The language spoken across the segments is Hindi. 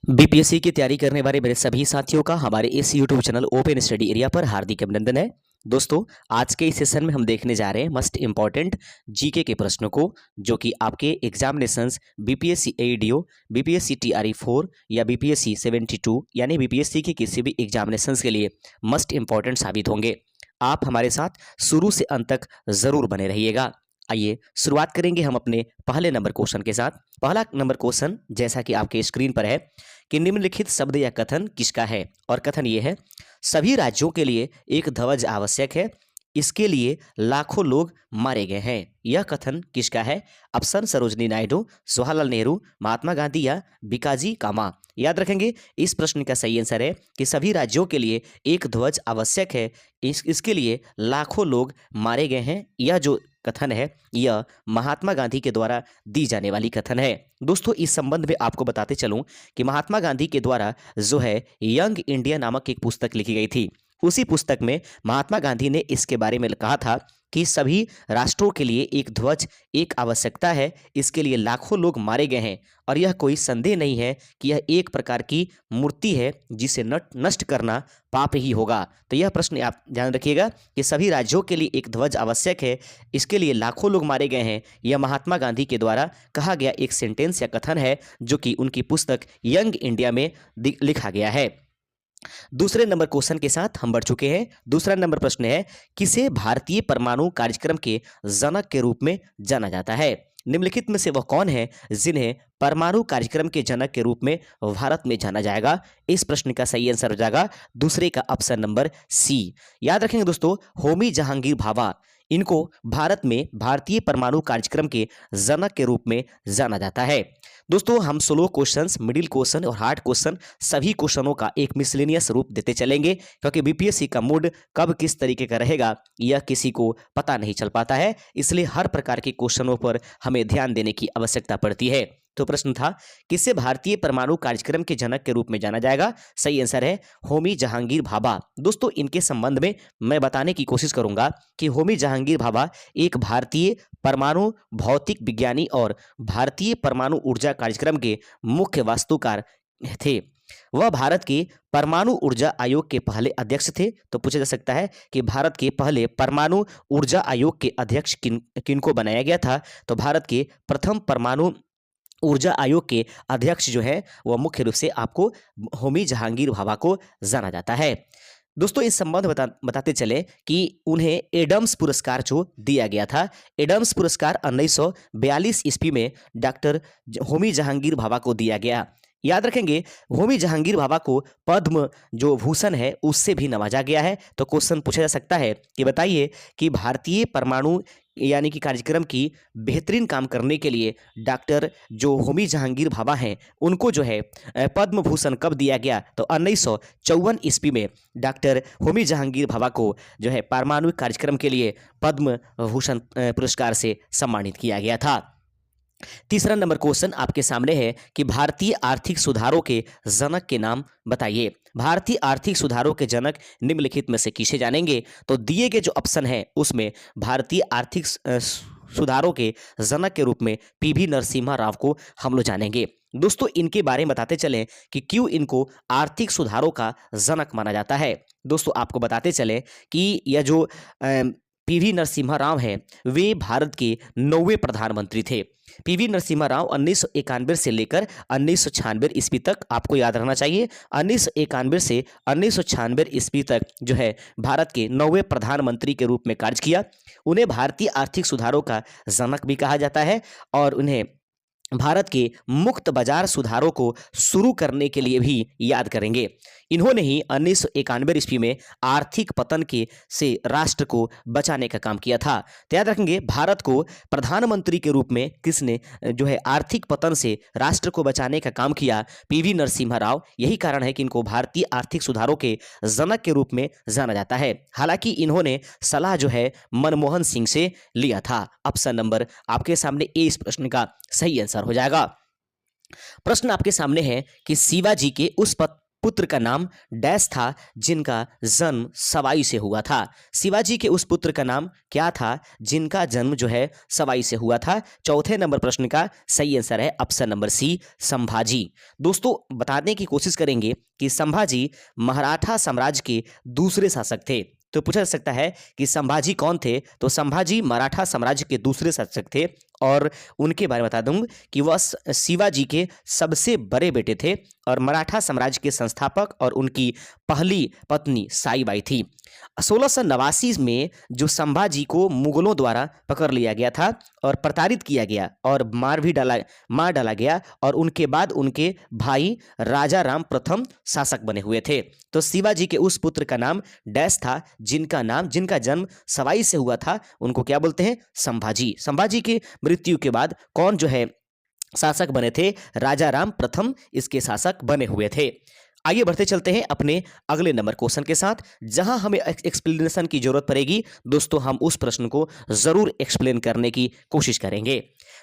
बीपीएससी की तैयारी करने वाले मेरे सभी साथियों का हमारे इस YouTube channel open study area पर हार्दिक अभिनंदन है। दोस्तों, आज के इस सेशन में हम देखने जा रहे हैं मस्ट इंपॉर्टेंट जीके के प्रश्नों को, जो कि आपके एग्जामिनेशंस बीपीएससी एईडीओ, बीपीएससी टीआरई 4 या बीपीएससी 72 यानी बीपीएससी के किसी भी एग्जामिनेशंस के लिए मस्ट इंपॉर्टेंट साबित होंगे। आप हमारे साथ शुरू से अंत तक जरूर बने रहिएगा। आइए शुरुआत करेंगे हम अपने पहले नंबर क्वेश्चन के साथ। पहला नंबर क्वेश्चन जैसा कि आपके स्क्रीन पर है कि निम्नलिखित शब्द या कथन किसका है, और कथन ये है, सभी राज्यों के लिए एक ध्वज आवश्यक है, इसके लिए लाखों लोग मारे गए हैं। यह कथन किसका है? ऑप्शन सरोजनी नायडू, जवाहरलाल नेहरू, महात्मा गांधी या बिकाजी कामा। याद रखेंगे, इस प्रश्न का सही आंसर है कि सभी राज्यों के लिए एक ध्वज आवश्यक है, इसके लिए लाखों लोग मारे गए हैं। यह जो कथन है यह महात्मा गांधी के द्वारा दी जाने वाली कथन है। दोस्तों, इस संबंध में आपको बताते चलूं कि महात्मा गांधी के द्वारा जो है यंग इंडिया नामक एक पुस्तक लिखी गई थी। उसी पुस्तक में महात्मा गांधी ने इसके बारे में कहा था कि सभी राष्ट्रों के लिए एक ध्वज एक आवश्यकता है, इसके लिए लाखों लोग मारे गए हैं, और यह कोई संदेह नहीं है कि यह एक प्रकार की मूर्ति है जिसे नष्ट करना पाप ही होगा। तो यह प्रश्न आप ध्यान रखिएगा कि सभी राज्यों के लिए एक ध्वज आवश्यक है, इसके लिए लाखों लोग मारे गए हैं। यह महात्मा गांधी के द्वारा कहा गया एक सेंटेंस या कथन है, जो कि उनकी पुस्तक यंग इंडिया में लिखा गया है। दूसरे नंबर क्वेश्चन के साथ हम बढ़ चुके हैं। दूसरा नंबर प्रश्न है, किसे भारतीय परमाणु कार्यक्रम के जनक के रूप में जाना जाता है? निम्नलिखित में से वह कौन है जिन्हें परमाणु कार्यक्रम के जनक के रूप में भारत में जाना जाएगा? इस प्रश्न का सही आंसर हो जाएगा दूसरे का ऑप्शन नंबर सी। याद रखेंगे दोस्तों, होमी जहांगीर भाभा, इनको भारत में भारतीय परमाणु कार्यक्रम के जनक के रूप में जाना जाता है। दोस्तों, हम स्लो क्वेश्चंस, मिडिल क्वेश्चन और हार्ड क्वेश्चन सभी क्वेश्चनों का एक मिसलेनियस रूप देते चलेंगे, क्योंकि बीपीएससी का मूड कब किस तरीके का रहेगा यह किसी को पता नहीं चल पाता है, इसलिए हर प्रकार के क्वेश्चनों पर हमें ध्यान देने की आवश्यकता पड़ती है। तो प्रश्न था, किसे भारतीय परमाणु कार्यक्रम के जनक के रूप में जाना जाएगा? सही आंसर है होमी जहांगीर भाभा। दोस्तों, इनके संबंध में मैं बताने की कोशिश करूंगा कि होमी जहांगीर भाभा एक भारतीय परमाणु भौतिक विज्ञानी और भारतीय परमाणु ऊर्जा कार्यक्रम के मुख्य वास्तुकार थे। वह भारत के परमाणु ऊर्जा आयोग के पहले अध्यक्ष थे। तो पूछा जा सकता है कि भारत के पहले परमाणु ऊर्जा आयोग के अध्यक्ष किनको बनाया गया था? तो भारत के प्रथम परमाणु ऊर्जा आयोग के अध्यक्ष जो है वह मुख्य रूप से आपको होमी जहांगीर भाभा को जाना जाता है। दोस्तों, इस संबंध बताते चले कि उन्हें एडम्स पुरस्कार जो दिया गया था, एडम्स पुरस्कार 1942 ईस्वी में डॉक्टर होमी जहांगीर भाभा को दिया गया। याद रखेंगे, होमी जहांगीर भाभा को पद्म जो भूषण है उससे भी नवाजा गया है। तो क्वेश्चन पूछा जा सकता है कि बताइए कि भारतीय परमाणु यानी कि कार्यक्रम की बेहतरीन काम करने के लिए डॉक्टर जो होमी जहांगीर भाभा हैं उनको जो है पद्म भूषण कब दिया गया? तो 1954 ईस्वी में डॉक्टर होमी जहांगीर भाभा को जो है परमाणु कार्यक्रम के लिए पद्म भूषण पुरस्कार से सम्मानित किया गया था। तीसरा नंबर क्वेश्चन आपके सामने है कि भारतीय आर्थिक सुधारों के जनक के नाम बताइए। भारतीय आर्थिक सुधारों के जनक निम्नलिखित में से किसे जानेंगे? तो दिए गए जो ऑप्शन है उसमें भारतीय आर्थिक सुधारों के जनक के रूप में पीवी नरसिम्हा राव को हम लोग जानेंगे। दोस्तों, इनके बारे में बताते चलें कि क्यों इनको आर्थिक सुधारों का जनक माना जाता है। दोस्तों, आपको बताते चलें कि यह जो पीवी नरसिम्हा राव हैं वे भारत के 9वें प्रधानमंत्री थे। पीवी नरसिम्हा राव 1991 से लेकर 1996 ईस्वी तक, आपको याद रखना चाहिए, 1991 से 1996 ईस्वी तक जो है भारत के 9वें प्रधानमंत्री के रूप में कार्य किया। उन्हें भारतीय आर्थिक सुधारों का जनक भी कहा जाता है, और उन्हें भारत के मुक्त बाजार सुधारों को शुरू करने के लिए भी याद करेंगे। इन्होंने ही 1991 ईस्वी में आर्थिक पतन के से राष्ट्र को बचाने का काम किया था। तो याद रखेंगे, भारत को प्रधानमंत्री के रूप में किसने जो है आर्थिक पतन से राष्ट्र को बचाने का काम किया? पीवी नरसिम्हा राव। यही कारण है कि इनको भारतीय आर्थिक सुधारों के जनक के रूप में जाना जाता है। हालांकि इन्होंने सलाह जो है मनमोहन सिंह से लिया था। ऑप्शन नंबर आपके सामने ए इस प्रश्न का सही आंसर हो जाएगा। प्रश्न आपके सामने है कि शिवाजी के उस पुत्र का नाम डैश था जिनका जन्म सवाई से हुआ था। शिवाजी के उस पुत्र का नाम क्या था जिनका जन्म जो है सवाई से हुआ था। चौथे नंबर प्रश्न का सही आंसर है ऑप्शन नंबर सी, संभाजी। दोस्तों बताने की कोशिश करेंगे कि संभाजी मराठा साम्राज्य के दूसरे शासक थे। तो पूछा जा सकता है कि संभाजी कौन थे, तो संभाजी मराठा साम्राज्य के दूसरे शासक थे और उनके बारे में बता दूं कि वह शिवाजी के सबसे बड़े बेटे थे और मराठा साम्राज्य के संस्थापक और उनकी पहली पत्नी साईबाई थी। 1689 में जो संभाजी को मुगलों द्वारा पकड़ लिया गया था और प्रताड़ित किया गया और मार डाला गया और उनके बाद उनके भाई राजा राम प्रथम शासक बने हुए थे। तो शिवाजी के उस पुत्र का नाम डैश था जिनका जन्म सवाई से हुआ था, उनको क्या बोलते हैं, संभाजी। संभाजी के मृत्यु के बाद कौन जो है शासक बने थे, राजा राम प्रथम इसके शासक बने हुए थे। आइए बढ़ते चलते हैं अपने अगले नंबर क्वेश्चन के साथ, जहां हमें एक्सप्लेनेशन की जरूरत पड़ेगी। दोस्तों हम उस प्रश्न को जरूर एक्सप्लेन करने की कोशिश करेंगे।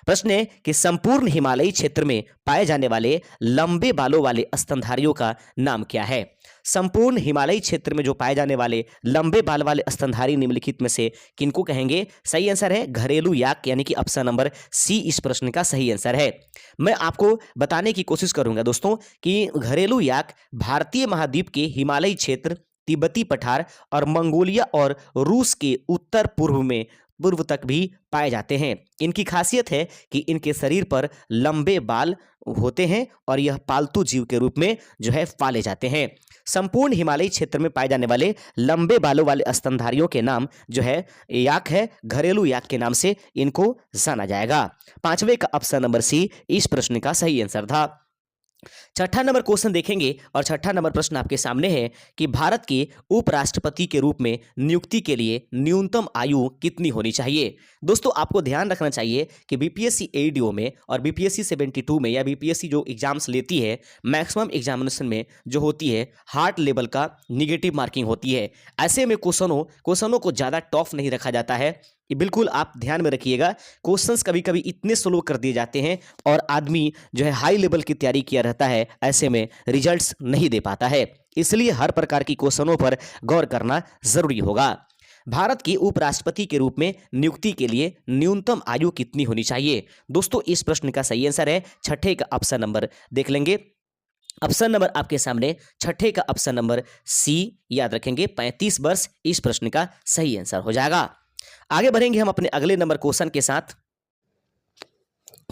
प्रश्न है कि संपूर्ण हिमालयी क्षेत्र में पाए जाने वाले लंबे बालों वाले स्तनधारियों का नाम क्या है। संपूर्ण हिमालयी क्षेत्र में जो पाए जाने वाले लंबे बाल वाले स्तनधारी निम्नलिखित में से किनको कहेंगे। सही आंसर है घरेलू याक, यानी कि ऑप्शन नंबर सी इस प्रश्न का सही आंसर है। मैं आपको बताने की कोशिश करूंगा दोस्तों कि घरेलू याक भारतीय महाद्वीप के हिमालयी क्षेत्र, तिब्बती पठार और मंगोलिया और रूस के उत्तर पूर्व तक भी पाए जाते हैं। इनकी खासियत है कि इनके शरीर पर लंबे बाल होते हैं और यह पालतू जीव के रूप में जो है पाले जाते हैं। संपूर्ण हिमालयी क्षेत्र में पाए जाने वाले लंबे बालों वाले स्तनधारियों के नाम जो है याक है, घरेलू याक के नाम से इनको जाना जाएगा। पांचवें का ऑप्शन नंबर सी इस प्रश्न का सही आंसर था। छठा नंबर क्वेश्चन देखेंगे और छठा नंबर प्रश्न आपके सामने है कि भारत के उपराष्ट्रपति के रूप में नियुक्ति के लिए न्यूनतम आयु कितनी होनी चाहिए। दोस्तों आपको ध्यान रखना चाहिए कि बीपीएससी एडीओ में और बीपीएससी 72 में या बीपीएससी जो एग्जाम्स लेती है, मैक्सिमम एग्जामिनेशन में जो होती है हार्ड लेवल का निगेटिव मार्किंग होती है। ऐसे में क्वेश्चनों को ज़्यादा टफ नहीं रखा जाता है। ये बिल्कुल आप ध्यान में रखिएगा। क्वेश्चंस कभी कभी इतने स्लो कर दिए जाते हैं और आदमी जो है हाई लेवल की तैयारी किया रहता है, ऐसे में रिजल्ट्स नहीं दे पाता है। इसलिए हर प्रकार की क्वेश्चनों पर गौर करना जरूरी होगा। भारत के उपराष्ट्रपति के रूप में नियुक्ति के लिए न्यूनतम आयु कितनी होनी चाहिए। दोस्तों इस प्रश्न का सही आंसर है छठे का ऑप्शन नंबर देख लेंगे। ऑप्शन नंबर आपके सामने छठे का ऑप्शन नंबर सी याद रखेंगे 35 वर्ष इस प्रश्न का सही आंसर हो जाएगा। आगे बढ़ेंगे हम अपने अगले नंबर क्वेश्चन के साथ।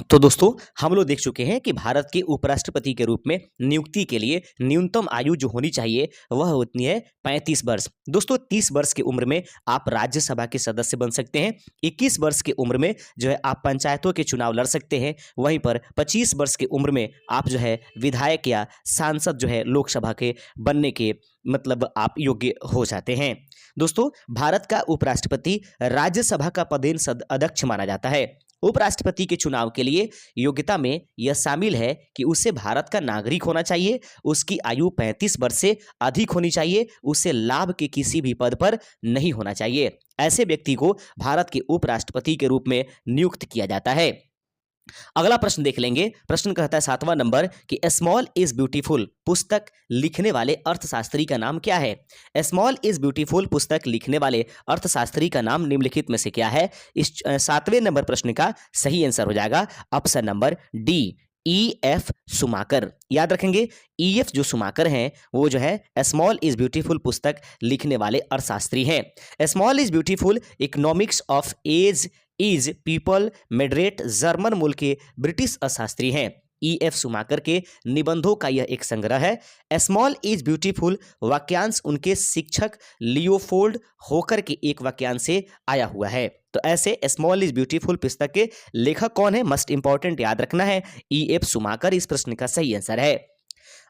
तो दोस्तों हम लोग देख चुके हैं कि भारत के उपराष्ट्रपति के रूप में नियुक्ति के लिए न्यूनतम आयु जो होनी चाहिए वह होती है 35 वर्ष। दोस्तों 30 वर्ष की उम्र में आप राज्यसभा के सदस्य बन सकते हैं। 21 वर्ष की उम्र में जो है आप पंचायतों के चुनाव लड़ सकते हैं। वहीं पर 25 वर्ष की उम्र में आप जो है विधायक या सांसद जो है लोकसभा के बनने के मतलब आप योग्य हो जाते हैं। दोस्तों भारत का उपराष्ट्रपति राज्यसभा का पदेन अध्यक्ष माना जाता है। उपराष्ट्रपति के चुनाव के लिए योग्यता में यह शामिल है कि उसे भारत का नागरिक होना चाहिए, उसकी आयु 35 वर्ष से अधिक होनी चाहिए, उसे लाभ के किसी भी पद पर नहीं होना चाहिए। ऐसे व्यक्ति को भारत के उपराष्ट्रपति के रूप में नियुक्त किया जाता है। अगला प्रश्न देख लेंगे। प्रश्न कहता है 7वां नंबर कि स्मॉल इज ब्यूटीफुल पुस्तक लिखने वाले अर्थशास्त्री का नाम क्या है। स्मॉल इज ब्यूटीफुल पुस्तक लिखने वाले अर्थशास्त्री का नाम निम्नलिखित में से क्या है। इस 7वें नंबर प्रश्न का सही आंसर हो जाएगा option number D E.F. Schumacher. याद रखेंगे E.F. जो सुमाकर हैं वो जो है स्मॉल इज ब्यूटीफुल पुस्तक लिखने वाले अर्थशास्त्री हैं। Small is beautiful economics of as is people mattered German मूल के ब्रिटिश अर्थशास्त्री हैं। E.F. सुमाकर के निबंधों का यह एक संग्रह है। स्मॉल इज ब्यूटीफुल वाक्यांश उनके शिक्षक लियोपोल्ड होकर के एक वाक्यांश से आया हुआ है। तो ऐसे स्मॉल इज ब्यूटीफुल पुस्तक के लेखक कौन है, मस्ट इंपॉर्टेंट याद रखना है, E.F. सुमाकर इस प्रश्न का सही आंसर है।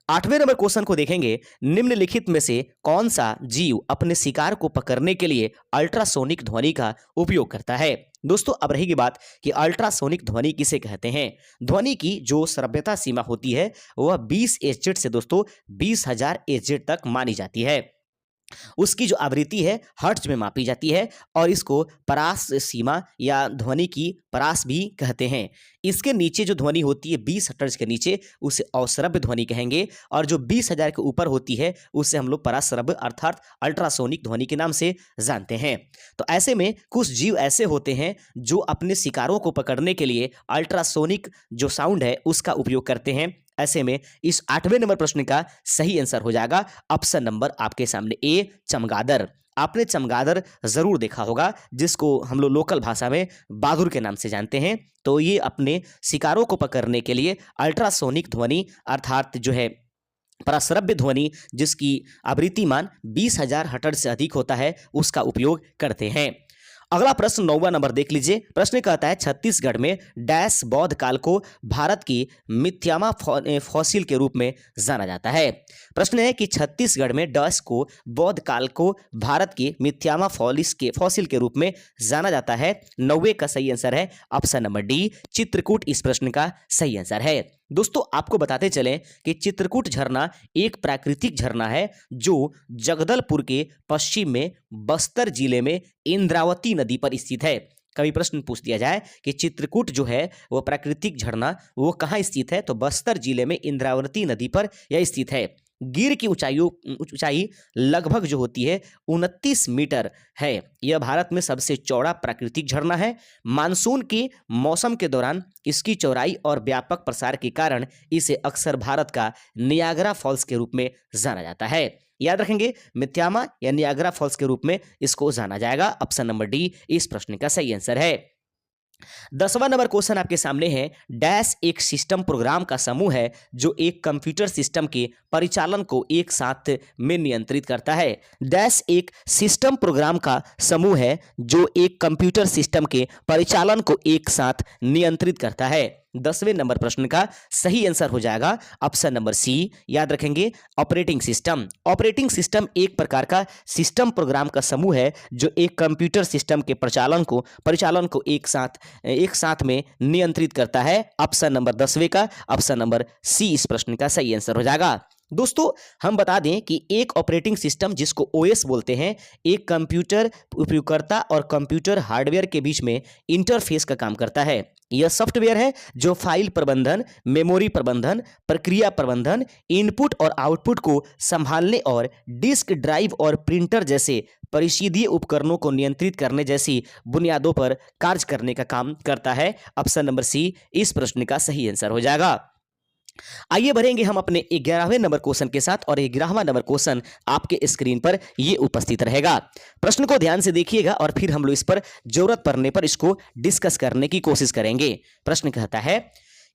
8वें नंबर क्वेश्चन को देखेंगे। निम्नलिखित में से कौन सा जीव अपने शिकार को पकड़ने के लिए अल्ट्रासोनिक ध्वनि का उपयोग करता है। दोस्तों अब रहेगी बात कि अल्ट्रासोनिक ध्वनि किसे कहते हैं। ध्वनि की जो श्रव्यता सीमा होती है वह 20 एचजेड से दोस्तों 20,000 एचजेड तक मानी जाती है। उसकी जो आवृत्ति है हर्ट्ज में मापी जाती है और इसको परास सीमा या ध्वनि की परास भी कहते हैं। इसके नीचे जो ध्वनि होती है 20 हर्ट्ज के नीचे उसे अवश्रव्य ध्वनि कहेंगे और जो 20,000 के ऊपर होती है उसे हम लोग पराश्रव्य अर्थात अल्ट्रासोनिक ध्वनि के नाम से जानते हैं। तो ऐसे में कुछ जीव ऐसे होते हैं जो अपने शिकारों को पकड़ने के लिए अल्ट्रासोनिक जो साउंड है उसका उपयोग करते हैं। ऐसे में इस 8वें नंबर प्रश्न का सही आंसर हो जाएगा ऑप्शन नंबर आपके सामने ए, चमगादड़। आपने चमगादड़ जरूर देखा होगा जिसको हम लोग लोकल भाषा में बादुर के नाम से जानते हैं। तो ये अपने शिकारों को पकड़ने के लिए अल्ट्रासोनिक ध्वनि अर्थात जो है पराश्रव्य ध्वनि जिसकी आवृत्ति मान 20,000 हर्ट्ज से अधिक होता है उसका उपयोग करते हैं। अगला प्रश्न 9वां नंबर देख लीजिए। प्रश्न कहता है छत्तीसगढ़ में डैश बौद्ध काल को भारत की मिथ्यामा फॉसिल के रूप में जाना जाता है। प्रश्न है कि छत्तीसगढ़ में डैश को बौद्ध काल को भारत की मिथ्यामा फॉसिल के रूप में जाना जाता है। 9वें का सही आंसर है ऑप्शन नंबर डी, चित्रकूट इस प्रश्न का सही आंसर है। दोस्तों आपको बताते चलें कि चित्रकूट झरना एक प्राकृतिक झरना है जो जगदलपुर के पश्चिम में बस्तर जिले में इंद्रावती नदी पर स्थित है। कभी प्रश्न पूछ दिया जाए कि चित्रकूट जो है वो प्राकृतिक झरना वो कहाँ स्थित है, तो बस्तर जिले में इंद्रावती नदी पर यह स्थित है। गिर की ऊंचाई लगभग जो होती है 29 मीटर है। यह भारत में सबसे चौड़ा प्राकृतिक झरना है। मानसून के मौसम के दौरान इसकी चौड़ाई और व्यापक प्रसार के कारण इसे अक्सर भारत का नियाग्रा फॉल्स के रूप में जाना जाता है। याद रखेंगे मिथ्यामा या नियाग्रा फॉल्स के रूप में इसको जाना जाएगा। ऑप्शन नंबर डी इस प्रश्न का सही आंसर है। 10वां नंबर क्वेश्चन आपके सामने है। डैश एक सिस्टम प्रोग्राम का समूह है जो एक कंप्यूटर सिस्टम के परिचालन को एक साथ में नियंत्रित करता है। डैश एक सिस्टम प्रोग्राम का समूह है जो एक कंप्यूटर सिस्टम के परिचालन को एक साथ नियंत्रित करता है। 10वें नंबर प्रश्न का सही आंसर हो जाएगा ऑप्शन नंबर सी। याद रखेंगे ऑपरेटिंग सिस्टम। ऑपरेटिंग सिस्टम एक प्रकार का सिस्टम प्रोग्राम का समूह है जो एक कंप्यूटर सिस्टम के परिचालन को एक साथ में नियंत्रित करता है। ऑप्शन नंबर 10वें का ऑप्शन नंबर सी इस प्रश्न का सही आंसर हो जाएगा। दोस्तों हम बता दें कि एक ऑपरेटिंग सिस्टम जिसको ओएस बोलते हैं एक कंप्यूटर उपयोगकर्ता और कंप्यूटर हार्डवेयर के बीच में इंटरफेस का काम करता है। यह सॉफ्टवेयर है जो फाइल प्रबंधन, मेमोरी प्रबंधन, प्रक्रिया प्रबंधन, इनपुट और आउटपुट को संभालने और डिस्क ड्राइव और प्रिंटर जैसे परिशीधीय उपकरणों को नियंत्रित करने जैसी बुनियादों पर कार्य करने का काम करता है। ऑप्शन नंबर सी इस प्रश्न का सही आंसर हो जाएगा। आइए बढ़ेंगे हम अपने 11वें नंबर क्वेश्चन के साथ और 11वां नंबर क्वेश्चन आपके स्क्रीन पर ये उपस्थित रहेगा। प्रश्न को ध्यान से देखिएगा और फिर हम लोग इस पर जरूरत पड़ने पर इसको डिस्कस करने की कोशिश करेंगे। प्रश्न कहता है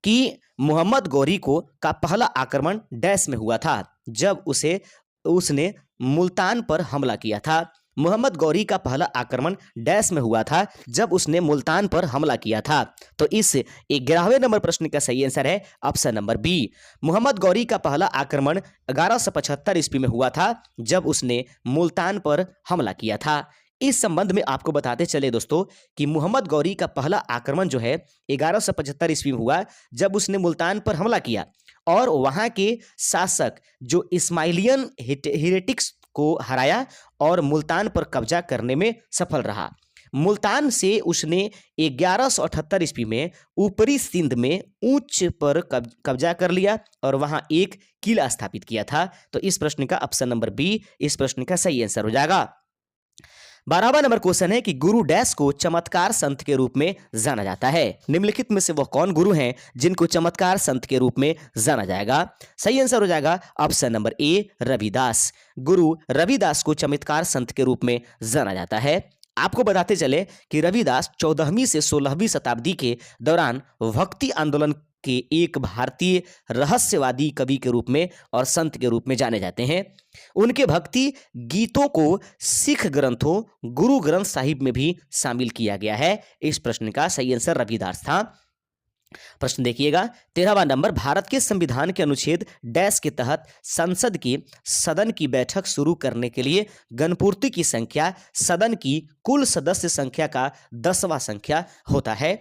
कि मोहम्मद गौरी का पहला आक्रमण डैश में हुआ था जब उसने मुल्तान पर हमला किया था। मोहम्मद गौरी का पहला आक्रमण डैश में हुआ था जब उसने मुल्तान पर हमला किया था। तो इस 11वें नंबर प्रश्न का सही आंसर है option number B. Mohammad Ghori का पहला आक्रमण 1175 ईस्वी में हुआ था जब उसने मुल्तान पर हमला किया था। इस संबंध में आपको बताते चले दोस्तों कि मोहम्मद गौरी का पहला आक्रमण जो है 1175 ईस्वी में हुआ जब उसने मुल्तान पर हमला किया और वहां के शासक जो इस्माइलियन हेरेटिक्स को हराया और मुल्तान पर कब्जा करने में सफल रहा। मुल्तान से उसने 1178 ईस्वी में ऊपरी सिंध में ऊंच पर कब्जा कर लिया और वहां एक किला स्थापित किया था। तो इस प्रश्न का ऑप्शन नंबर बी इस प्रश्न का सही आंसर हो जाएगा। 12वां नंबर क्वेश्चन है कि गुरु डैश को चमत्कार संत के रूप में जाना जाता है। निम्नलिखित में से वह कौन गुरु हैं जिनको चमत्कार संत के रूप में जाना जाएगा? सही आंसर हो जाएगा option number A Ravidas. Guru Ravidas को चमत्कार संत के रूप में जाना जाता है। आपको बताते चले कि रविदास 14वीं से 16वीं शताब्दी के दौरान भक्ति आंदोलन के एक भारतीय रहस्यवादी कवि के रूप में और संत के रूप में जाने जाते हैं। उनके भक्ति गीतों को सिख ग्रंथों गुरु ग्रंथ साहिब में भी शामिल किया गया है। इस प्रश्न का सही आंसर रविदास था। प्रश्न देखिएगा 13वां नंबर, भारत के संविधान के अनुच्छेद डैश के तहत संसद की सदन की बैठक शुरू करने के लिए गणपूर्ति की संख्या सदन की कुल सदस्य संख्या का 10वां संख्या होता है।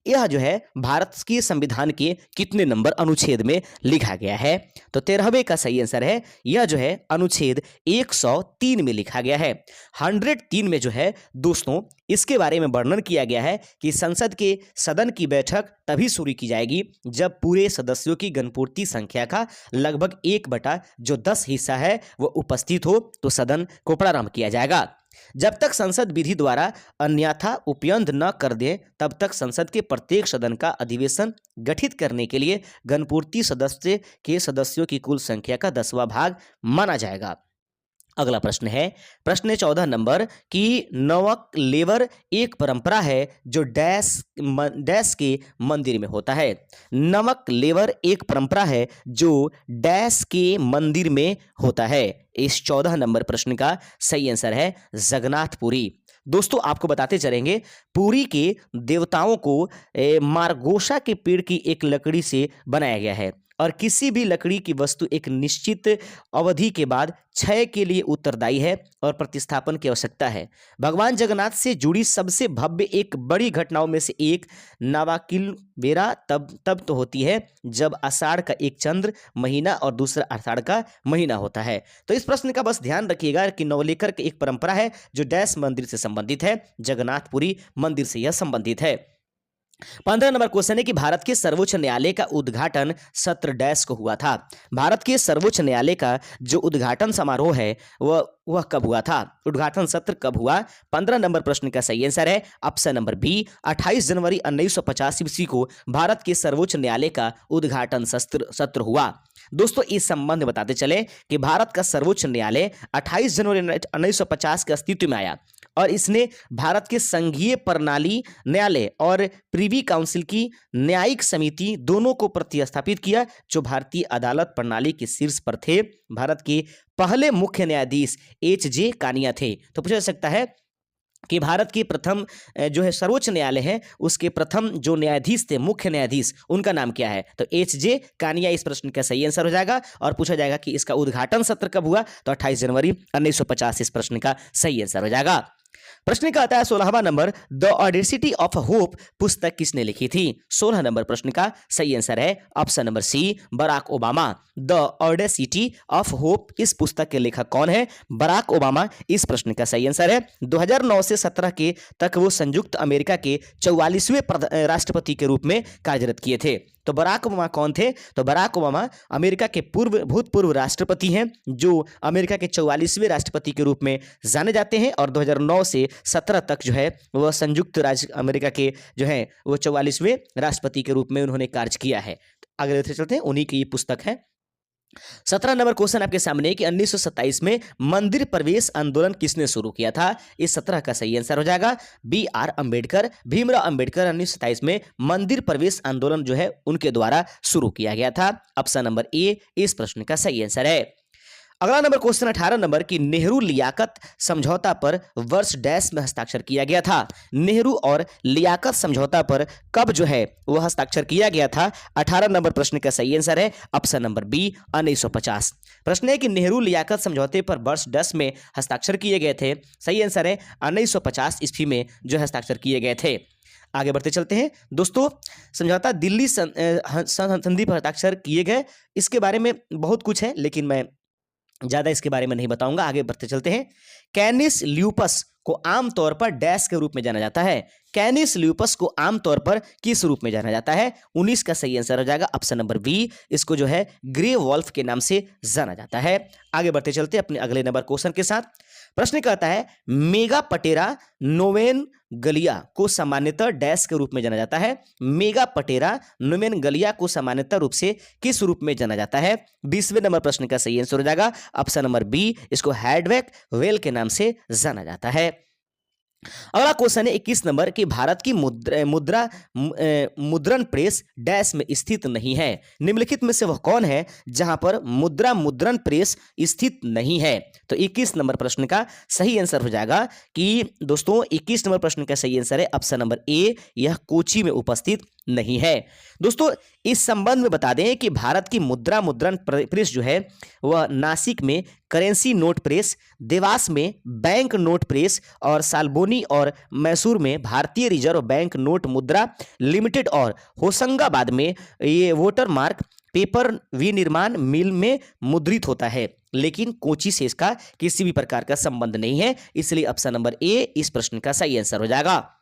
यह जो है भारत के संविधान के कितने नंबर अनुच्छेद में लिखा गया है? तो 13वें का सही आंसर है यह जो है अनुच्छेद 103 में लिखा गया है। 103 में जो है दोस्तों इसके बारे में वर्णन किया गया है कि संसद के सदन की बैठक तभी शुरू की जाएगी जब पूरे सदस्यों की गणपूर्ति संख्या का लगभग 1/10 हिस्सा है वो उपस्थित हो तो सदन को प्रारंभ किया जाएगा। जब तक संसद विधि द्वारा अन्यथा उपयंत न कर दे तब तक संसद के प्रत्येक सदन का अधिवेशन गठित करने के लिए गणपूर्ति सदस्य के सदस्यों की कुल संख्या का 10वां भाग माना जाएगा। अगला प्रश्न है प्रश्न 14 नंबर कि नवक लेवर एक परंपरा है जो डैश के मंदिर में होता है। नमक लेवर एक परंपरा है जो डैश के मंदिर में होता है। इस 14 नंबर प्रश्न का सही आंसर है जगन्नाथ पुरी। दोस्तों आपको बताते चलेंगे पुरी के देवताओं को मारगोसा के पेड़ की एक लकड़ी से बनाया गया है और किसी भी लकड़ी की वस्तु एक निश्चित अवधि के बाद क्षय के लिए उत्तरदायी है और प्रतिस्थापन की आवश्यकता है। भगवान जगन्नाथ से जुड़ी सबसे भव्य एक बड़ी घटनाओं में से एक नवाकिल बेरा तब तो होती है जब आषाढ़ का एक चंद्र महीना और दूसरा आषाढ़ का महीना होता है। तो इस प्रश्न का बस ध्यान रखिएगा कि नवलेकर की एक परंपरा है जो डैश मंदिर से संबंधित है, जगन्नाथपुरी मंदिर से यह संबंधित है। 15 नंबर क्वेश्चन है कि भारत के सर्वोच्च न्यायालय का उद्घाटन सत्र डैश को हुआ था। भारत के सर्वोच्च न्यायालय का जो उद्घाटन समारोह है वह कब हुआ था? उद्घाटन सत्र कब हुआ? 15 नंबर प्रश्न का सही आंसर है ऑप्शन नंबर बी 28 जनवरी 1950 ईस्वी को भारत के सर्वोच्च न्यायालय का उद्घाटन सत्र हुआ। दोस्तों इस संबंध में बताते चले कि भारत का सर्वोच्च न्यायालय 28 जनवरी 1950 के अस्तित्व में आया और इसने भारत के संघीय प्रणाली न्यायालय और प्रिवी काउंसिल की न्यायिक समिति दोनों को प्रतिस्थापित किया जो भारतीय अदालत प्रणाली के शीर्ष पर थे। भारत के पहले मुख्य न्यायाधीश एच.जे. कानिया थे। तो पूछा जा सकता है कि भारत के प्रथम जो है सर्वोच्च न्यायालय है उसके प्रथम जो न्यायाधीश थे मुख्य न्यायाधीश उनका नाम क्या है? तो एच.जे. कानिया इस प्रश्न का सही आंसर हो जाएगा। और पूछा जाएगा कि इसका उद्घाटन सत्र कब हुआ? तो 28 जनवरी 1950 इस प्रश्न का सही आंसर हो जाएगा। प्रश्न का आता है 16वां number the audacity of hope पुस्तक किसने लिखी थी? 16 नंबर प्रश्न का सही आंसर है option number C Barack Obama. The audacity of hope इस पुस्तक के लेखक कौन है? बराक ओबामा इस प्रश्न का सही आंसर है। 2009 से 17 के तक वो संयुक्त अमेरिका के 44वें राष्ट्रपति के रूप में कार्यरत किए थे। तो बराक ओबामा कौन थे? तो बराक ओबामा अमेरिका के भूतपूर्व राष्ट्रपति हैं जो अमेरिका के 44वें राष्ट्रपति के रूप में जाने जाते हैं और 2009 से 17 तक जो है वह संयुक्त राज्य अमेरिका के जो है वो 44वें राष्ट्रपति के रूप में उन्होंने कार्य किया है। आगे चलते हैं, उन्हीं की ये पुस्तक है। 17 नंबर क्वेश्चन आपके सामने है कि 1927 में मंदिर प्रवेश आंदोलन किसने शुरू किया था? इस 17 का सही आंसर हो जाएगा बी.आर. अम्बेडकर। भीमराव अम्बेडकर 1927 में मंदिर प्रवेश आंदोलन जो है उनके द्वारा शुरू किया गया था। ऑप्शन नंबर ए इस प्रश्न का सही आंसर है। अगला नंबर क्वेश्चन 18 नंबर की नेहरू लियाकत समझौता पर वर्ष डैश में हस्ताक्षर किया गया था। नेहरू और लियाकत समझौता पर कब जो है वह हस्ताक्षर किया गया था? 18 नंबर प्रश्न का सही आंसर है ऑप्शन नंबर बी 1950। प्रश्न है कि नेहरू लियाकत समझौते पर वर्ष डैश में हस्ताक्षर किए गए थे। सही आंसर है 1950 ईस्वी में जो हस्ताक्षर किए गए थे। आगे बढ़ते चलते हैं दोस्तों, समझौता दिल्ली संधि पर हस्ताक्षर किए गए, इसके बारे में बहुत कुछ है लेकिन मैं ज्यादा इसके बारे में नहीं बताऊंगा। आगे बढ़ते चलते हैं। कैनिस ल्यूपस को आमतौर पर डैश के रूप में जाना जाता है। कैनिस ल्यूपस को आमतौर पर किस रूप में जाना जाता है? 19 का सही आंसर हो जाएगा ऑप्शन नंबर बी। इसको जो है ग्रे वॉल्फ के नाम से जाना जाता है। आगे बढ़ते चलते हैं अपने अगले नंबर क्वेश्चन के साथ। प्रश्न कहता है मेगा पटेरा नोवेन गलिया को सामान्यतः डैश के रूप में जाना जाता है। मेगा पटेरा नोवेन गलिया को सामान्यतः रूप से किस रूप में जाना जाता है? 20वें नंबर प्रश्न का सही आंसर हो जाएगा ऑप्शन नंबर बी। इसको हैडवेक वेल के नाम से जाना जाता है। अगला क्वेश्चन है 21 नंबर कि भारत की मुद्रण प्रेस डैश में स्थित नहीं है। निम्नलिखित में से वह कौन है जहां पर मुद्रण प्रेस स्थित नहीं है? तो 21 नंबर प्रश्न का सही आंसर हो जाएगा कि दोस्तों 21 नंबर प्रश्न का सही आंसर है ऑप्शन नंबर ए, यह कोची में उपस्थित नहीं है। दोस्तों इस संबंध में बता दें कि भारत की मुद्रा मुद्रण प्रेस जो है वह नासिक में करेंसी नोट प्रेस, देवास में बैंक नोट प्रेस और साल्बोनी और मैसूर में भारतीय रिजर्व बैंक नोट मुद्रा लिमिटेड और होशंगाबाद में ये वोटर मार्क पेपर विनिर्माण मिल में मुद्रित होता है, लेकिन कोची से इसका किसी भी प्रकार का संबंध नहीं है, इसलिए ऑप्शन नंबर ए इस प्रश्न का सही आंसर हो जाएगा।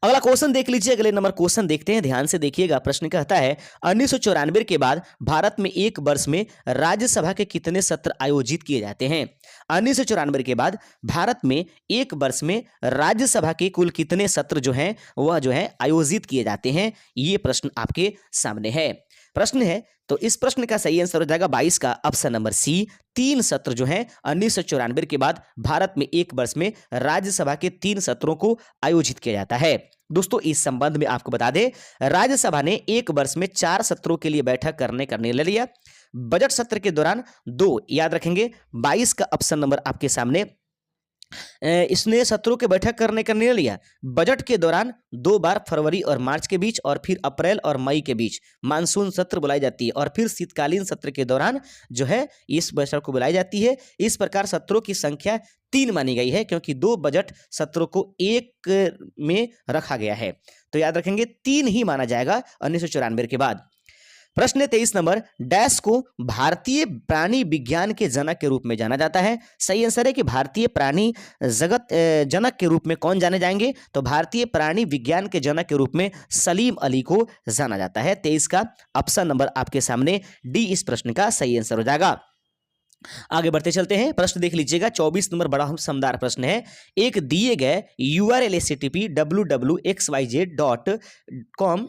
अगला क्वेश्चन देख लीजिए, अगले नंबर क्वेश्चन देखते हैं, ध्यान से देखिएगा। प्रश्न कहता है 1994 के बाद भारत में एक वर्ष में राज्यसभा के कितने सत्र आयोजित किए जाते हैं? 1994 के बाद भारत में एक वर्ष में राज्यसभा के कुल कितने सत्र जो हैं वह जो है आयोजित किए जाते हैं? ये प्रश्न आपके सामने है। प्रश्न है तो इस प्रश्न का सही आंसर हो जाएगा 22 का ऑप्शन नंबर सी, 3 सत्र जो हैं 1994 के बाद भारत में एक वर्ष में राज्यसभा के 3 सत्रों को आयोजित किया जाता है। दोस्तों इस संबंध में आपको बता दें, राज्यसभा ने एक वर्ष में 4 सत्रों के लिए बैठक करने का निर्णय लिया। बजट सत्र के दौरान 2, याद रखेंगे 22 का ऑप्शन नंबर आपके सामने, इसने सत्रों के बैठक करने का निर्णय लिया। बजट के दौरान 2 बार फरवरी और मार्च के बीच और फिर अप्रैल और मई के बीच मानसून सत्र बुलाई जाती है और फिर शीतकालीन सत्र के दौरान जो है इस बैठक को बुलाई जाती है। इस प्रकार सत्रों की संख्या 3 मानी गई है क्योंकि 2 बजट सत्रों को एक में रखा गया है, तो याद रखेंगे 3 ही माना जाएगा 1994 के बाद। प्रश्न 23 नंबर, डैश को भारतीय प्राणी विज्ञान के जनक के रूप में जाना जाता है? सही आंसर है कि भारतीय प्राणी जगत जनक के रूप में कौन जाने जाएंगे? तो भारतीय प्राणी विज्ञान के जनक के रूप में सलीम अली को जाना जाता है। 23 का ऑप्शन नंबर आपके सामने डी इस प्रश्न का सही आंसर हो जाएगा। आगे बढ़ते चलते हैं, प्रश्न देख लीजिएगा। 24 नंबर बड़ा शानदार प्रश्न है। एक दिए गए URL http www.xyz.com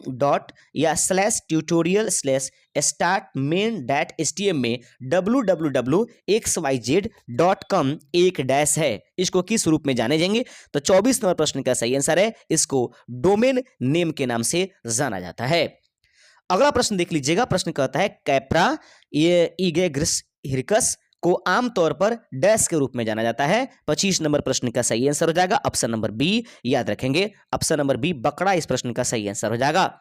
या /tutorial/start main.html में www.xyz.com एक डैश है, इसको किस रूप में जाने जाएंगे? तो 24 नंबर प्रश्न का सही आंसर है, इसको डोमेन नेम के नाम से जाना जाता है। अगला प्रश्न देख लीजिएगा। प्रश्न कहता है कैप्रा इगेग्रिस हिरकस को आमतौर पर डैश के रूप में जाना जाता है। 25 नंबर प्रश्न का सही आंसर हो जाएगा ऑप्शन नंबर बी, याद रखेंगे ऑप्शन नंबर बी बकरा इस प्रश्न का सही आंसर हो जाएगा।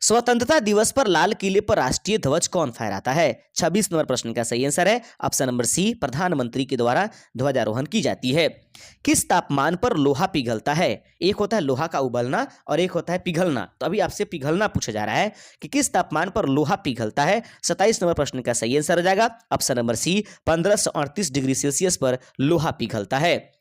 स्वतंत्रता दिवस पर लाल किले पर राष्ट्रीय ध्वज कौन फहराता है? 26 नंबर प्रश्न का सही आंसर है ऑप्शन नंबर सी, प्रधानमंत्री के द्वारा ध्वजारोहण की जाती है। किस तापमान पर लोहा पिघलता है? एक होता है लोहा का उबलना और एक होता है पिघलना, तो अभी आपसे पिघलना पूछा जा रहा है कि किस तापमान पर लोहा पिघलता है। 27 नंबर प्रश्न का सही आंसर हो जाएगा option number C, 1538 degree Celsius पर लोहा पिघलता है।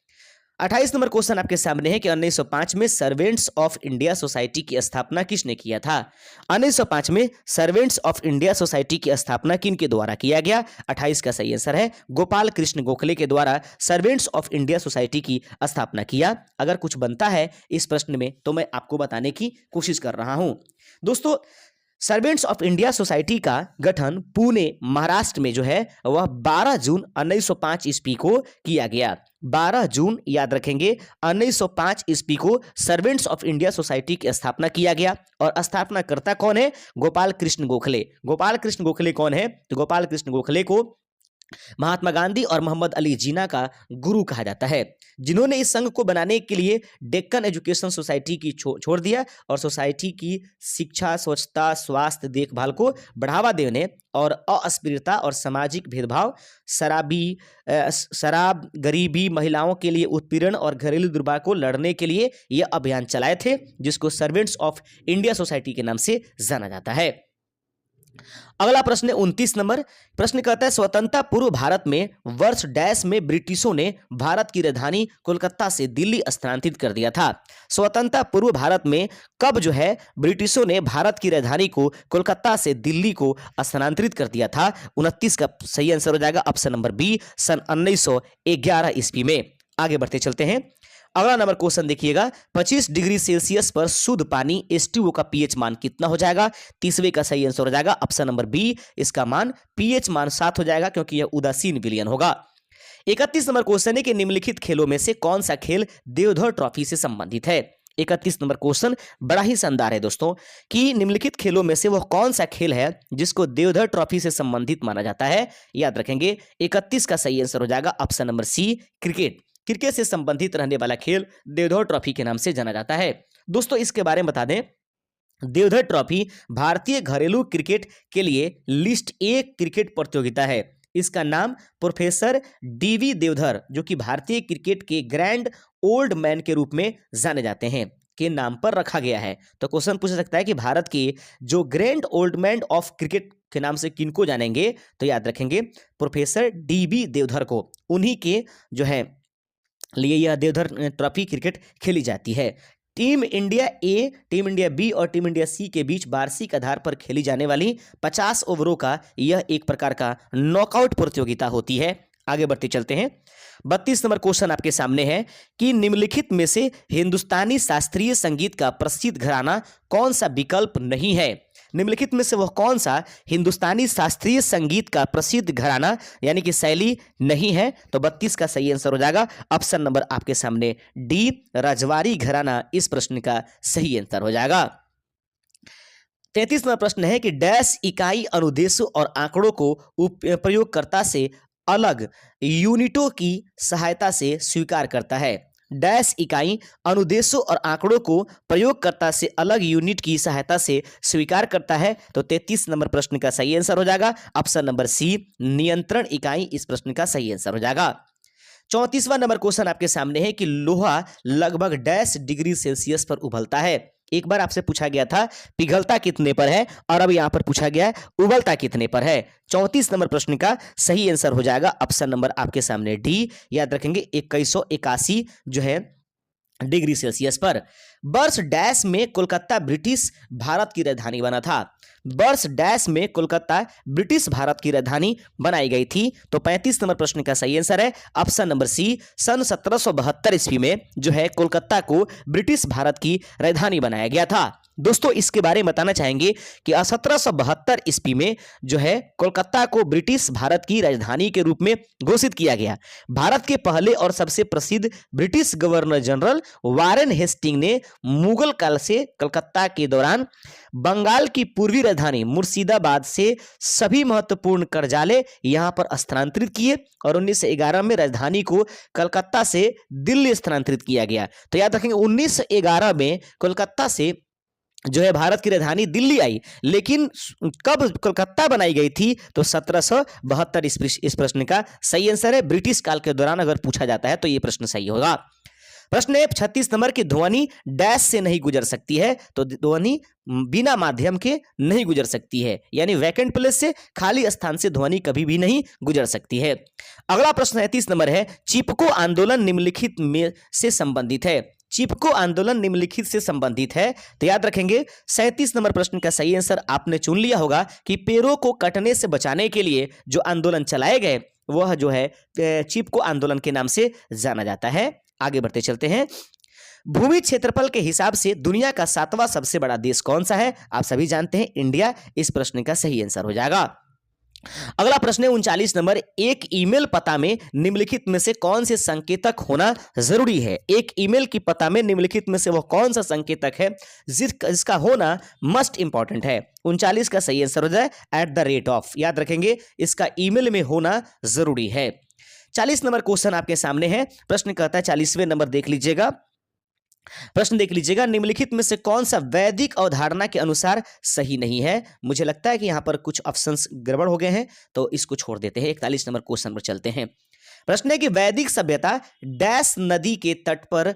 28 नंबर क्वेश्चन आपके सामने है कि 1905 में सर्वेंट्स ऑफ इंडिया सोसाइटी की स्थापना किसने किया था? 1905 में सर्वेंट्स ऑफ इंडिया सोसाइटी की स्थापना किन के द्वारा किया गया? 28 का सही आंसर है गोपाल कृष्ण गोखले के द्वारा सर्वेंट्स ऑफ इंडिया सोसाइटी की स्थापना किया। अगर कुछ बनता है इस प्रश्न में तो मैं आपको बताने की कोशिश कर रहा हूं। दोस्तों सर्वेंट्स ऑफ इंडिया सोसाइटी का गठन पुणे महाराष्ट्र में जो है वह 12 जून 1905 ईस्वी को किया गया। 12 जून याद रखेंगे 1905 ईस्वी को सर्वेंट्स ऑफ इंडिया सोसाइटी की स्थापना किया गया और स्थापनाकर्ता कौन है? गोपाल कृष्ण गोखले। गोपाल कृष्ण गोखले कौन है? तो गोपाल कृष्ण गोखले को महात्मा गांधी और मोहम्मद अली जिन्ना का गुरु कहा जाता है, जिन्होंने इस संघ को बनाने के लिए डेक्कन एजुकेशन सोसाइटी की छोड़ दिया और सोसाइटी की शिक्षा, स्वच्छता, स्वास्थ्य देखभाल को बढ़ावा देने और अस्पृश्यता और सामाजिक भेदभाव, शराब, गरीबी, महिलाओं के लिए उत्पीड़न और घरेलू दुर्भाग्य को लड़ने के लिए यह अभियान चलाए थे, जिसको सर्वेंट्स ऑफ इंडिया सोसाइटी के नाम से जाना जाता है। अगला प्रश्न 29 नंबर प्रश्न कहता है स्वतंत्रता पूर्व भारत में वर्ष डैश में ब्रिटिशों ने भारत की राजधानी कोलकाता से दिल्ली स्थानांतरित कर दिया था। स्वतंत्रता पूर्व भारत में कब जो है ब्रिटिशों ने भारत की राजधानी को कोलकाता से दिल्ली को स्थानांतरित कर दिया था? 29 का सही आंसर हो जाएगा ऑप्शन नंबर बी, सन 1911 ईस्वी में। आगे बढ़ते चलते हैं। अगला नंबर क्वेश्चन देखिएगा। 25 डिग्री सेल्सियस पर शुद्ध पानी H2O का पीएच मान कितना हो जाएगा? 30वें का सही आंसर हो जाएगा ऑप्शन नंबर बी, इसका मान पीएच मान 7 हो जाएगा क्योंकि यह उदासीन विलयन होगा। 31 नंबर क्वेश्चन है कि निम्नलिखित खेलों में से कौन सा खेल देवधर ट्रॉफी से संबंधित है? 31 नंबर क्वेश्चन बड़ा ही शानदार है दोस्तों कि निम्नलिखित खेलों में से वह कौन सा खेल है जिसको देवधर ट्रॉफी से संबंधित माना जाता है? याद रखेंगे 31 का सही आंसर हो जाएगा option number C, cricket. Cricket से संबंधित रहने वाला खेल देवधर ट्रॉफी के नाम से जाना जाता है। दोस्तों इसके बारे में बता दें, देवधर ट्रॉफी भारतीय घरेलू क्रिकेट के लिए लिस्ट ए क्रिकेट प्रतियोगिता है। इसका नाम प्रोफेसर डीवी देवधर, जो कि भारतीय क्रिकेट के ग्रैंड ओल्ड मैन के रूप में जाने जाते हैं, के नाम पर रखा गया है। तो क्वेश्चन पूछ सकता है कि भारत के जो grand old man of cricket के नाम से किनको जानेंगे, तो याद रखेंगे प्रोफेसर डीवी देवधर को। उन्हीं के जो है लिए यह देवधर ट्रॉफी क्रिकेट खेली जाती है। टीम इंडिया ए, टीम इंडिया बी और टीम इंडिया सी के बीच वार्षिक आधार पर खेली जाने वाली 50 ओवरों का यह एक प्रकार का नॉकआउट प्रतियोगिता होती है। आगे बढ़ते चलते हैं। 32 नंबर क्वेश्चन आपके सामने है कि निम्नलिखित में से हिंदुस्तानी शास्त्रीय संगीत का प्रसिद्ध घराना कौन सा विकल्प नहीं है। निम्नलिखित में से वह कौन सा हिंदुस्तानी शास्त्रीय संगीत का प्रसिद्ध घराना यानी कि शैली नहीं है। तो 32 का सही आंसर हो जाएगा ऑप्शन नंबर आपके सामने डी, रजवाड़ी घराना इस प्रश्न का सही आंसर हो जाएगा। 33वां प्रश्न है कि डैश इकाई अनुदेशों और आंकड़ों को प्रयोगकर्ता से अलग यूनिटों की सहायता से स्वीकार करता है। डैश इकाई अनुदेशों और आंकड़ों को प्रयोगकर्ता से अलग यूनिट की सहायता से स्वीकार करता है। तो 33 नंबर प्रश्न का सही आंसर हो जाएगा ऑप्शन नंबर सी, नियंत्रण इकाई इस प्रश्न का सही आंसर हो जाएगा। 34वां नंबर क्वेश्चन आपके सामने है कि लोहा लगभग डैश डिग्री सेल्सियस पर उबलता है। एक बार आपसे पूछा गया था पिघलता कितने पर है और अब यहां पर पूछा गया है उबलता कितने पर है। 34 नंबर प्रश्न का सही आंसर हो जाएगा ऑप्शन नंबर आपके सामने डी, याद रखेंगे 2181 जो है डिग्री सेल्सियस पर। वर्ष डैश में कोलकाता ब्रिटिश भारत की राजधानी बना था। वर्ष डैश में कोलकाता ब्रिटिश भारत की राजधानी बनाई गई थी। तो 35 नंबर प्रश्न का सही आंसर है ऑप्शन नंबर सी, सन 1772 ईस्वी में जो है कोलकाता को ब्रिटिश भारत की राजधानी बनाया गया था। दोस्तों इसके बारे में बताना चाहेंगे कि 1772 ईस्वी में जो है कोलकाता को ब्रिटिश भारत की राजधानी के रूप में घोषित किया गया। भारत के पहले और सबसे प्रसिद्ध British governor general Warren Hastings ने मुगल काल से कलकत्ता के दौरान बंगाल की पूर्वी राजधानी मुर्शिदाबाद से सभी महत्वपूर्ण कर्जालय यहां पर स्थानांतरित किए और 1911 में राजधानी को कलकत्ता से दिल्ली स्थानांतरित किया गया। तो याद रखेंगे 1911 में कोलकाता से जो है भारत की राजधानी दिल्ली आई, लेकिन कब कोलकाता बनाई गई थी तो 1772 इस प्रश्न का सही आंसर है। ब्रिटिश काल के दौरान अगर पूछा जाता है तो यह प्रश्न सही होगा। प्रश्न है 36 नंबर की ध्वनि डैश से नहीं गुजर सकती है। तो ध्वनि बिना माध्यम के नहीं गुजर सकती है, यानी वैकेंट प्लेस से खाली स्थान से ध्वनि कभी भी नहीं गुजर सकती है। अगला प्रश्न 37 नंबर है चिपको आंदोलन निम्नलिखित में से संबंधित है। चिपको आंदोलन निम्नलिखित से संबंधित है। तो याद रखेंगे 37 नंबर प्रश्न का सही आंसर आपने चुन लिया होगा कि पेड़ों को कटने से बचाने के लिए जो आंदोलन चलाए गए वह जो है चिपको आंदोलन के नाम से जाना जाता है। आगे बढ़ते चलते हैं। भूमि क्षेत्रफल के हिसाब से दुनिया का 7वां सबसे बड़ा देश कौन सा है। आप सभी जानते हैं इंडिया इस प्रश्न का सही आंसर हो जाएगा। अगला प्रश्न है 39 नंबर, एक ईमेल पता में निम्नलिखित में से कौन से संकेतक होना जरूरी है। एक ईमेल की पता में निम्नलिखित में से वह कौन सा संकेतक है जिसका होना मस्ट इंपॉर्टेंट है। 39 का सही आंसर हो जाए @, याद रखेंगे इसका ईमेल में होना जरूरी है। 40 नंबर क्वेश्चन आपके सामने है। प्रश्न कहता है 40वें नंबर देख लीजिएगा। प्रश्न देख लीजिएगा, निम्नलिखित में से कौन सा वैदिक अवधारणा के अनुसार सही नहीं है। मुझे लगता है कि यहां पर कुछ ऑप्शंस गड़बड़ हो गए हैं तो इसको छोड़ देते हैं। 41 नंबर क्वेश्चन पर चलते हैं। प्रश्न है कि वैदिक सभ्यता डैश नदी के तट पर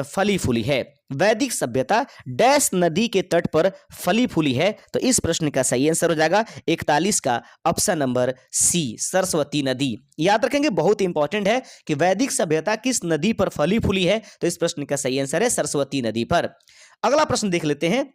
फली फूली है। वैदिक सभ्यता डैश नदी के तट पर फली फूली है। तो इस प्रश्न का सही आंसर हो जाएगा 41 का ऑप्शन नंबर सी, सरस्वती नदी। याद रखेंगे बहुत इंपॉर्टेंट है कि वैदिक सभ्यता किस नदी पर फली फूली है। तो इस प्रश्न का सही आंसर है सरस्वती नदी पर। अगला प्रश्न देख लेते हैं।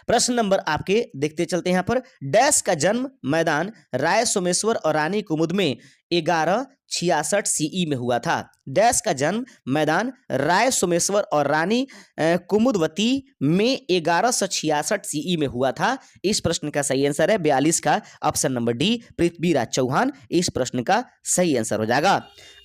प्रश्न नंबर आपके देखते चलते हैं। यहां पर डैश का जन्म मैदान राय सोमेश्वर और रानी कुमुद में 1166 सीई में हुआ था। डैश का जन्म मैदान राय सोमेश्वर और रानी कुमुदवती में 1166 सीई में हुआ था। इस प्रश्न का सही आंसर है 42 का option number D, Prithviraj Chauhan इस प्रश्न का सही आंसर हो जाएगा।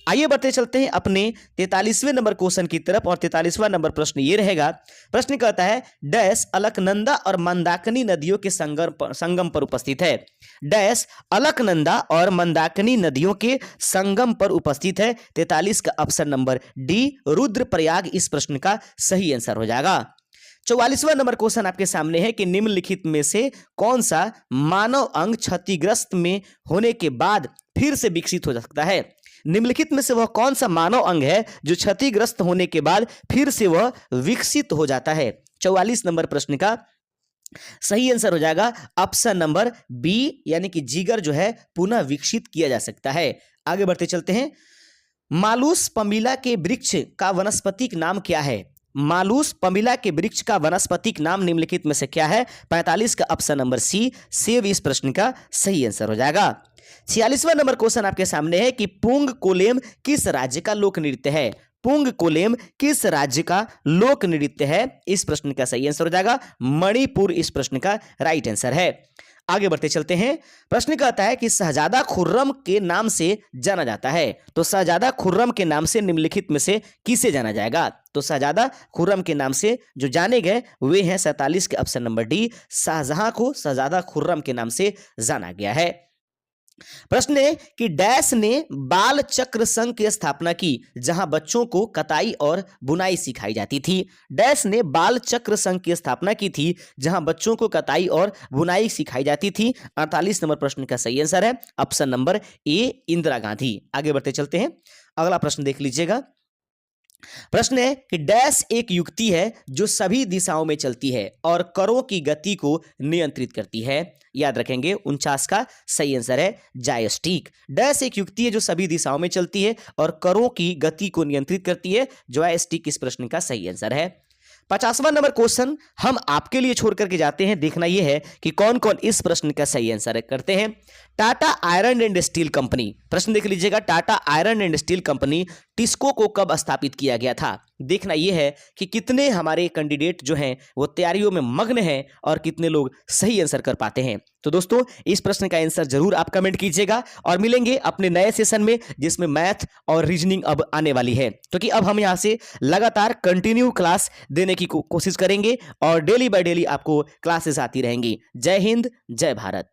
आइए बढ़ते चलते हैं अपने 43वें नंबर क्वेश्चन की तरफ और 43वां नंबर प्रश्न ये रहेगा। प्रश्न कहता है डैश अलकनंदा और मंदाकिनी नदियों के संगम पर उपस्थित है। डैश अलकनंदा और मंदाकिनी नदियों के संगम पर उपस्थित है। 43 का ऑप्शन नंबर डी, रुद्रप्रयाग इस प्रश्न का सही आंसर हो जाएगा। 44वां नंबर क्वेश्चन आपके सामने है कि निम्नलिखित में से कौन सा मानव अंग क्षतिग्रस्त में होने के बाद फिर से विकसित हो सकता है। निम्नलिखित में से वह कौन सा मानव अंग है जो क्षतिग्रस्त होने के बाद फिर से वह विकसित हो जाता है। 44 नंबर प्रश्न का सही आंसर हो जाएगा ऑप्शन नंबर बी, यानी कि जिगर जो है पुनः विकसित किया जा सकता है। आगे बढ़ते चलते हैं। मालूस पमीला के वृक्ष का वनस्पतिक नाम क्या है। मालूस पमीला के वृक्ष का वनस्पतिक नाम निम्नलिखित में से क्या है। 45 का ऑप्शन नंबर सी, सेब इस प्रश्न का सही आंसर हो जाएगा। 46वां नंबर क्वेश्चन आपके सामने है कि पुंग कोलेम किस राज्य का लोक नृत्य है। पुंग कोलेम किस राज्य का लोक नृत्य है, इस प्रश्न का सही आंसर हो जाएगा मणिपुर इस प्रश्न का राइट आंसर है। आगे बढ़ते चलते हैं। प्रश्न कहता है कि शहजादा खुर्रम के नाम से जाना जाता है, तो शहजादा खुर्रम के नाम से निम्नलिखित में से किसे जाना जाएगा। तो शहजादा खुर्रम के नाम से जो जाने गए वे हैं 47 के ऑप्शन नंबर डी, शाहजहां को शहजादा खुर्रम के नाम से जाना गया है। प्रश्न है कि डैश ने बाल चक्र संघ की स्थापना की जहां बच्चों को कताई और बुनाई सिखाई जाती थी। डैश ने बाल चक्र संघ की स्थापना की थी जहां बच्चों को कताई और बुनाई सिखाई जाती थी। 48 नंबर प्रश्न का सही आंसर है option number A, Indira Gandhi. आगे बढ़ते चलते हैं। अगला प्रश्न देख लीजिएगा। प्रश्न है कि डैश एक युक्ति है जो सभी दिशाओं में चलती है और करों की गति को नियंत्रित करती है। याद रखेंगे 49 का सही आंसर है जॉयस्टिक। डैश एक युक्ति है जो सभी दिशाओं में चलती है और करों की गति को नियंत्रित करती है। जॉयस्टिक इस प्रश्न का सही आंसर है। 50वां नंबर क्वेश्चन हम आपके लिए छोड़ करके जाते हैं। देखना यह है कि कौन कौन इस प्रश्न का सही आंसर करते हैं। Tata iron and steel company, प्रश्न देख लीजिएगा। Tata iron and steel company TISCO को कब स्थापित किया गया था। देखना यह है कि कितने हमारे कैंडिडेट जो हैं वो तैयारियों में मग्न हैं और कितने लोग सही आंसर कर पाते हैं। तो दोस्तों इस प्रश्न का आंसर जरूर आप कमेंट कीजिएगा और मिलेंगे अपने नए सेशन में जिसमें मैथ और रीजनिंग अब आने वाली है, क्योंकि अब हम यहां से लगातार कंटिन्यू क्लास देने की कोशिश करेंगे और डेली बाय डेली आपको क्लासेस आती रहेंगी। जय हिंद, जय भारत।